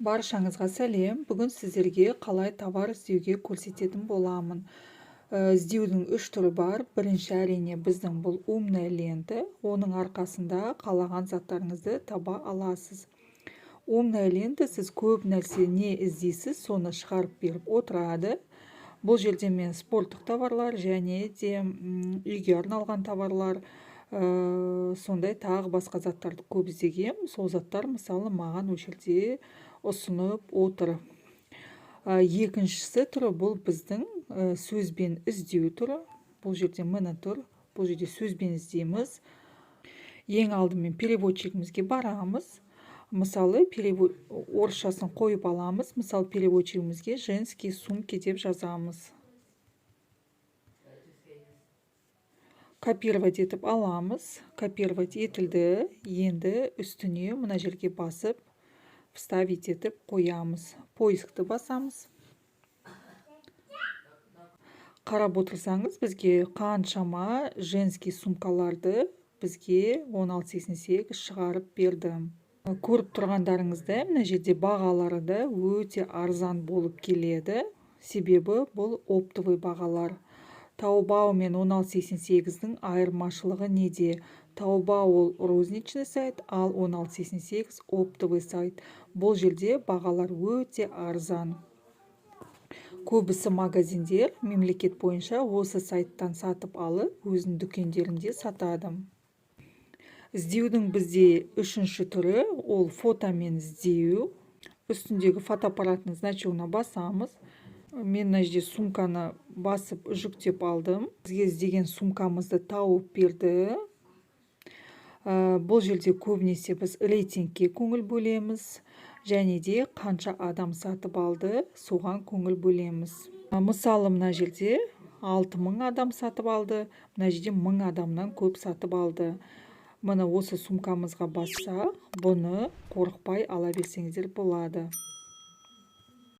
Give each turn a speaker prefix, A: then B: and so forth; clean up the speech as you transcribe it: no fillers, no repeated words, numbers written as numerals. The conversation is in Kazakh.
A: Баршаңызға сәлем. Бүгін сіздерге қалай товар іздеуге көрсететін боламын. Іздеудің 3 түрі бар. Бірінші әрине біздің бұл умная лента. Оның арқасында қалаған заттарыңызды таба аласыз. Умная лента сіз көп нәрсе не іздейсіз, соны шығарып беріп отырады. Бұл жерде мен спорттық товарлар және де үйге арналған товарлар, сондай тағы басқа заттарды көп іздегем. Сол заттар мысалы маған ол жерде ұсынып отыр. Екіншісі түрі бұл біздің сөзбен іздеу түрі. Бұл жерде міне тұр. Бұл жерде сөзбен іздейміз. Ең алдымен переводчигімізге барамыз. Мысалы орысшасын қойып аламыз. Мысалы переводчигімізге женские сумки деп жазамыз. Копировать етіп аламыз. Копировать етілді. Енді үстіне мына жерге басып вставить етіп қоямыз. Поискті басамыз. Қарап отырсаңыз, бізге қаншама женский сумкаларды бізге 1688 шығарып берді. Көріп тұрғандарыңызда, мына жерде бағалары да өте арзан болып келеді. Себебі бұл оптовый бағалар. Taobao мен 1688-дің айырмашылығы неде? Taobao ол розничный сайт, ал 1688 оптовый сайт. Бұл жерде бағалар өте арзан. Көбісі магазиндер мемлекет бойынша осы сайттан сатып алып, өзінің дүкендерінде сатады. Іздеудің бізде үшінші түрі, ол фотомен іздеу. Үстіндегі фотоаппараттың значогына басамыз. Мен мына жерде сумканы басып жүктеп алдым. Бізге іздеген сумкамызды тауып берді. Бұл жерде көбінесе біз рейтингке көңіл бөлеміз. Және де қанша адам сатып алды, соған көңіл бөлеміз. Мысалы, мына жерде 6000 адам сатып алды. Мына жерде 1000 адамнан көп сатып алды. Мына осы сумкамызға басса, бұны қорықпай ала берсеңіздер болады.